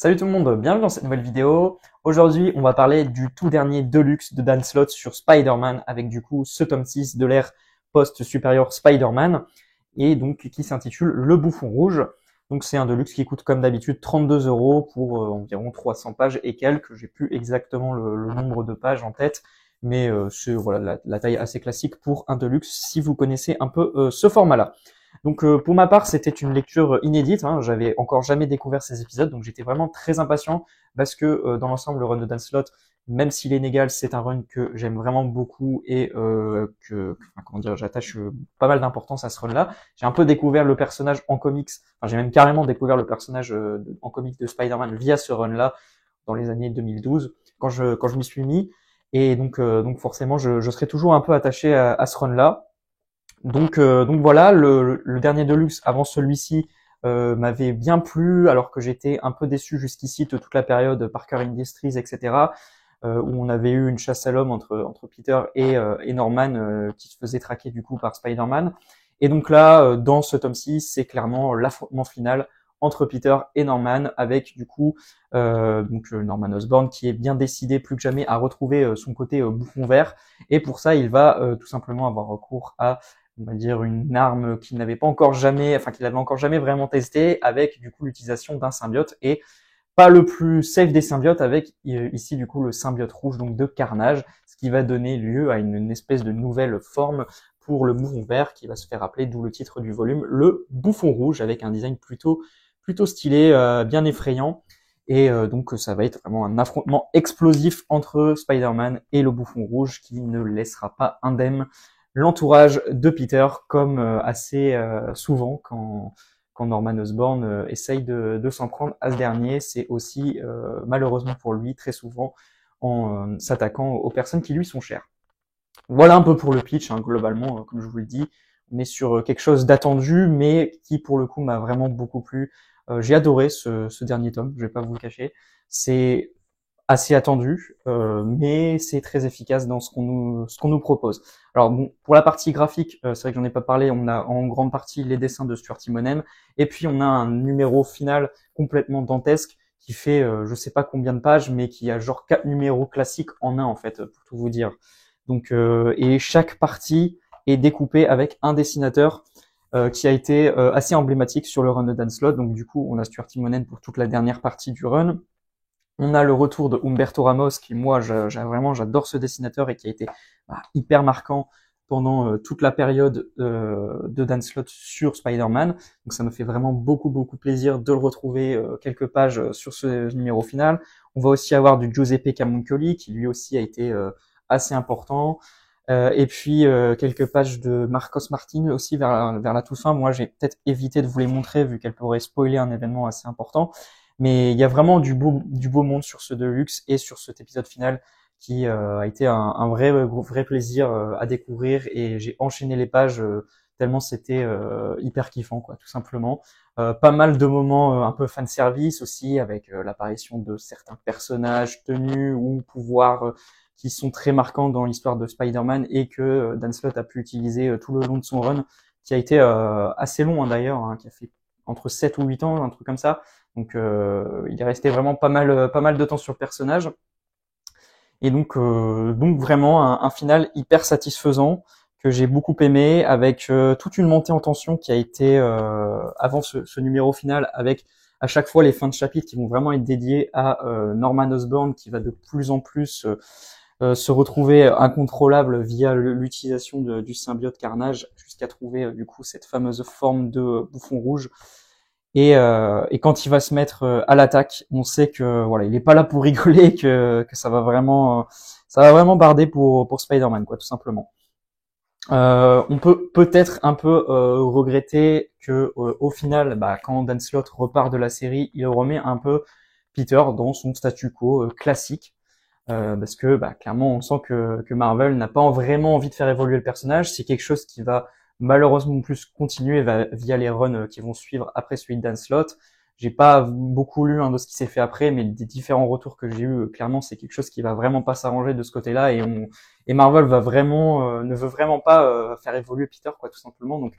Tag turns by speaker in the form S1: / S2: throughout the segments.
S1: Salut tout le monde, bienvenue dans cette nouvelle vidéo. Aujourd'hui, on va parler du tout dernier Deluxe de Dan Slott sur Spider-Man avec du coup ce tome 6 de l'ère post-supérieur Spider-Man et donc qui s'intitule Le Bouffon Rouge. Donc c'est un Deluxe qui coûte comme d'habitude 32 € pour environ 300 pages et quelques. J'ai plus exactement le nombre de pages en tête, mais c'est voilà la taille assez classique pour un Deluxe si vous connaissez un peu ce format-là. Donc pour ma part, c'était une lecture inédite, hein. J'avais encore jamais découvert ces épisodes, donc j'étais vraiment très impatient parce que dans l'ensemble, le run de Dan Slott, même s'il est inégal, c'est un run que j'aime vraiment beaucoup et comment dire, j'attache pas mal d'importance à ce run-là. J'ai un peu découvert le personnage en comics, enfin j'ai même carrément découvert le personnage en comics de Spider-Man via ce run-là dans les années 2012 quand je m'y suis mis, et donc forcément je serai toujours un peu attaché à ce run-là. Donc voilà, le dernier Deluxe avant celui-ci m'avait bien plu, alors que j'étais un peu déçu jusqu'ici de toute la période Parker Industries, etc., où on avait eu une chasse à l'homme entre Peter et Norman qui se faisait traquer du coup par Spider-Man. Et donc là, dans ce tome 6, c'est clairement l'affrontement final entre Peter et Norman, avec du coup Norman Osborn qui est bien décidé plus que jamais à retrouver son côté bouffon vert, et pour ça il va tout simplement avoir recours à, on va dire, une arme qu'il n'avait encore jamais vraiment testé, avec du coup l'utilisation d'un symbiote, et pas le plus safe des symbiotes, avec ici du coup le symbiote rouge, donc de Carnage, ce qui va donner lieu à une espèce de nouvelle forme pour le bouffon vert qui va se faire appeler, d'où le titre du volume, le Bouffon Rouge, avec un design plutôt stylé, bien effrayant. Et donc ça va être vraiment un affrontement explosif entre Spider-Man et le Bouffon Rouge, qui ne laissera pas indemne l'entourage de Peter, comme assez souvent quand Norman Osborn essaye de s'en prendre à ce dernier. C'est aussi malheureusement pour lui très souvent en s'attaquant aux personnes qui lui sont chères. Voilà un peu pour le pitch, hein, globalement, comme je vous le dis. On est sur quelque chose d'attendu, mais qui pour le coup m'a vraiment beaucoup plu. J'ai adoré ce dernier tome, je vais pas vous le cacher. C'est assez attendu, mais c'est très efficace dans ce qu'on nous propose. Alors bon, pour la partie graphique, c'est vrai que j'en ai pas parlé, on a en grande partie les dessins de Stuart Immonen, et puis on a un numéro final complètement dantesque qui fait je sais pas combien de pages, mais qui a genre 4 numéros classiques en un, en fait, pour tout vous dire. Donc et chaque partie est découpée avec un dessinateur qui a été assez emblématique sur le run de Dan Slott. Donc du coup, on a Stuart Immonen pour toute la dernière partie du run. On a le retour de Humberto Ramos, qui moi j'adore ce dessinateur, et qui a été hyper marquant pendant toute la période de Dan Slott sur Spider-Man. Donc ça me fait vraiment beaucoup plaisir de le retrouver quelques pages sur ce numéro final. On va aussi avoir du Giuseppe Camuncoli, qui lui aussi a été assez important. Et puis quelques pages de Marcos Martin aussi vers la toute fin. Moi j'ai peut-être évité de vous les montrer vu qu'elles pourraient spoiler un événement assez important. Mais il y a vraiment du beau monde sur ce Deluxe et sur cet épisode final qui a été un vrai plaisir à découvrir, et j'ai enchaîné les pages tellement c'était hyper kiffant, quoi, tout simplement. Pas mal de moments un peu fan service aussi, avec l'apparition de certains personnages, tenues ou pouvoirs qui sont très marquants dans l'histoire de Spider-Man, et que Dan Slott a pu utiliser tout le long de son run, qui a été assez long, hein, d'ailleurs, hein, qui a fait entre 7 ou 8 ans, un truc comme ça. Donc il est resté vraiment pas mal de temps sur le personnage. Et donc vraiment un final hyper satisfaisant que j'ai beaucoup aimé, avec toute une montée en tension qui a été avant ce numéro final, avec à chaque fois les fins de chapitre qui vont vraiment être dédiées à Norman Osborn, qui va de plus en plus se retrouver incontrôlable via l'utilisation du symbiote Carnage, jusqu'à trouver du coup cette fameuse forme de Bouffon Rouge. Et quand il va se mettre à l'attaque, on sait que voilà, il est pas là pour rigoler, que ça va vraiment barder pour Spider-Man, quoi, tout simplement. On peut peut-être un peu regretter que au final, quand Dan Slott repart de la série, il remet un peu Peter dans son statu quo classique, parce que clairement on sent que Marvel n'a pas vraiment envie de faire évoluer le personnage. C'est quelque chose qui va malheureusement plus continuer via les runs qui vont suivre après celui de Dan Slott. J'ai pas beaucoup lu de ce qui s'est fait après, mais des différents retours que j'ai eu, clairement c'est quelque chose qui va vraiment pas s'arranger de ce côté-là, et Marvel ne veut vraiment pas faire évoluer Peter, quoi, tout simplement. Donc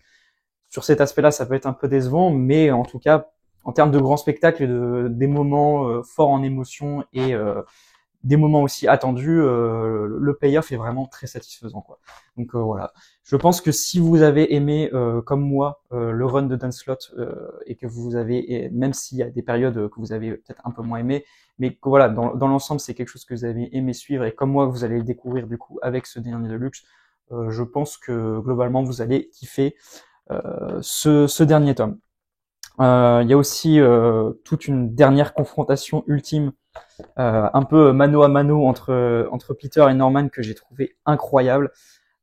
S1: sur cet aspect-là, ça peut être un peu décevant, mais en tout cas en termes de grands spectacles, des moments forts en émotion et des moments aussi attendus, le payoff est vraiment très satisfaisant, quoi. Donc voilà. Je pense que si vous avez aimé, comme moi, le run de Dan Slott, et que vous avez, et même s'il y a des périodes que vous avez peut-être un peu moins aimé, mais que voilà, dans l'ensemble, c'est quelque chose que vous avez aimé suivre, et comme moi, vous allez le découvrir du coup avec ce dernier Deluxe, je pense que globalement, vous allez kiffer ce dernier tome. Il y a aussi toute une dernière confrontation ultime, un peu mano à mano entre Peter et Norman que j'ai trouvé incroyable.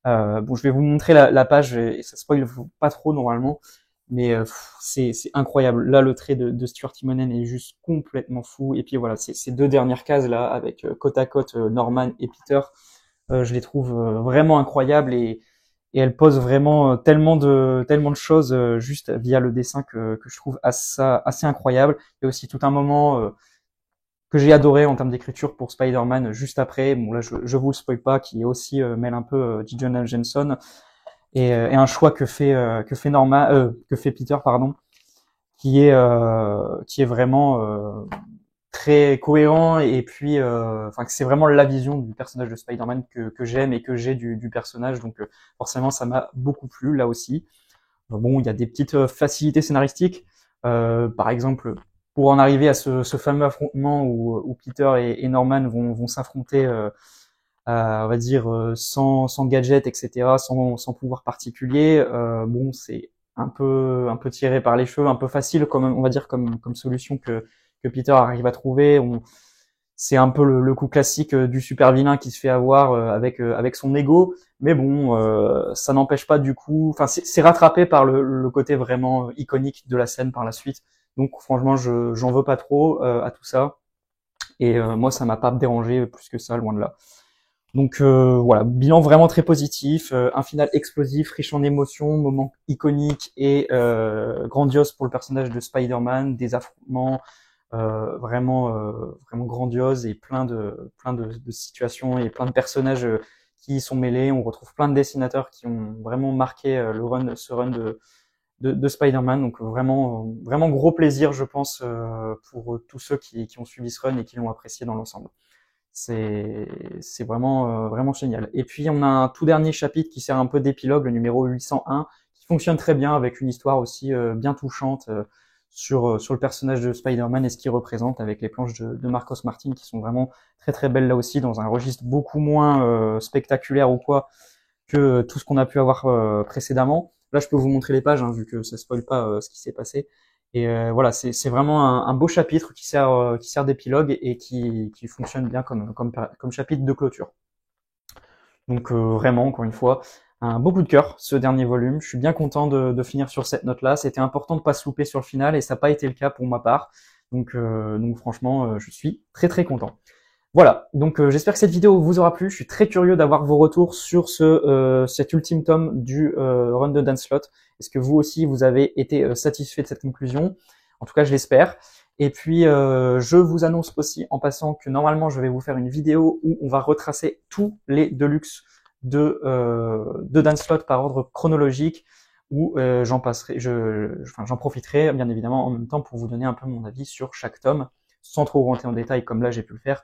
S1: Bon, je vais vous montrer la page et ça spoil pas trop normalement, mais c'est incroyable. Là, le trait de Stuart Timonen est juste complètement fou. Et puis voilà, ces deux dernières cases là avec côte à côte Norman et Peter, je les trouve vraiment incroyables et elles posent vraiment tellement de choses juste via le dessin que je trouve assez incroyable. Il y a aussi tout un moment que j'ai adoré en termes d'écriture pour Spider-Man juste après. Bon là, je vous le spoil pas, qui aussi mêle un peu J. Jonah Jameson et un choix que fait Peter, pardon, qui est vraiment très cohérent et puis enfin que c'est vraiment la vision du personnage de Spider-Man que j'aime et que j'ai du personnage, donc forcément ça m'a beaucoup plu là aussi. Bon, il y a des petites facilités scénaristiques, par exemple pour en arriver à ce fameux affrontement où Peter et Norman vont s'affronter on va dire sans gadget, etc., sans pouvoir particulier. Bon, c'est un peu tiré par les cheveux, un peu facile comme on va dire comme solution que Peter arrive à trouver. C'est un peu le coup classique du super vilain qui se fait avoir avec son ego, mais bon, ça n'empêche pas du coup. Enfin, c'est rattrapé par le côté vraiment iconique de la scène par la suite. Donc franchement, j'en veux pas trop à tout ça. Et moi, ça m'a pas dérangé plus que ça, loin de là. Donc voilà, bilan vraiment très positif, un final explosif, riche en émotions, moments iconiques et grandiose pour le personnage de Spider-Man, des affrontements vraiment grandioses et plein de situations et plein de personnages qui y sont mêlés. On retrouve plein de dessinateurs qui ont vraiment marqué ce run de Spider-Man. Donc vraiment gros plaisir, je pense, pour tous ceux qui ont suivi ce run et qui l'ont apprécié dans l'ensemble. C'est vraiment génial. Et puis on a un tout dernier chapitre qui sert un peu d'épilogue, le numéro 801, qui fonctionne très bien avec une histoire aussi bien touchante sur le personnage de Spider-Man et ce qu'il représente, avec les planches de Marcos Martin qui sont vraiment très belles là aussi, dans un registre beaucoup moins spectaculaire ou quoi que tout ce qu'on a pu avoir précédemment. Là, je peux vous montrer les pages, hein, vu que ça spoil pas ce qui s'est passé. Et voilà, c'est vraiment un beau chapitre qui sert d'épilogue et qui fonctionne bien comme chapitre de clôture. Donc vraiment, encore une fois, un beau coup de cœur, ce dernier volume. Je suis bien content de finir sur cette note-là. C'était important de pas se louper sur le final et ça n'a pas été le cas pour ma part. Donc franchement, je suis très content. Voilà, donc j'espère que cette vidéo vous aura plu. Je suis très curieux d'avoir vos retours sur cet ultime tome du run de Dan Slott. Est-ce que vous aussi vous avez été satisfait de cette conclusion? En tout cas, je l'espère. Et puis je vous annonce aussi en passant que normalement je vais vous faire une vidéo où on va retracer tous les Deluxe de Dan Slott par ordre chronologique, où j'en profiterai bien évidemment en même temps pour vous donner un peu mon avis sur chaque tome, sans trop rentrer en détail comme là j'ai pu le faire.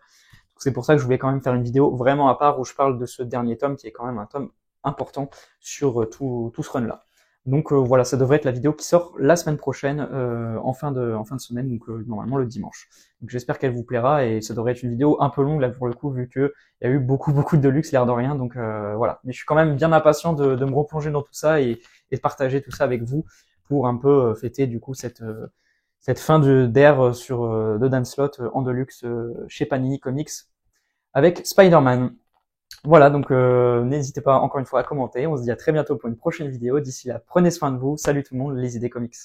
S1: C'est pour ça que je voulais quand même faire une vidéo vraiment à part où je parle de ce dernier tome qui est quand même un tome important sur tout ce run-là. Donc voilà, ça devrait être la vidéo qui sort la semaine prochaine, en fin de semaine, donc normalement le dimanche. Donc j'espère qu'elle vous plaira et ça devrait être une vidéo un peu longue là pour le coup, vu que il y a eu beaucoup de luxe l'air de rien. Donc voilà, mais je suis quand même bien impatient de me replonger dans tout ça et de partager tout ça avec vous pour un peu fêter du coup cette fin d'ère de Dan Slott en Deluxe chez Panini Comics avec Spider-Man. Voilà, donc n'hésitez pas encore une fois à commenter. On se dit à très bientôt pour une prochaine vidéo. D'ici là, prenez soin de vous. Salut tout le monde, les idées comics.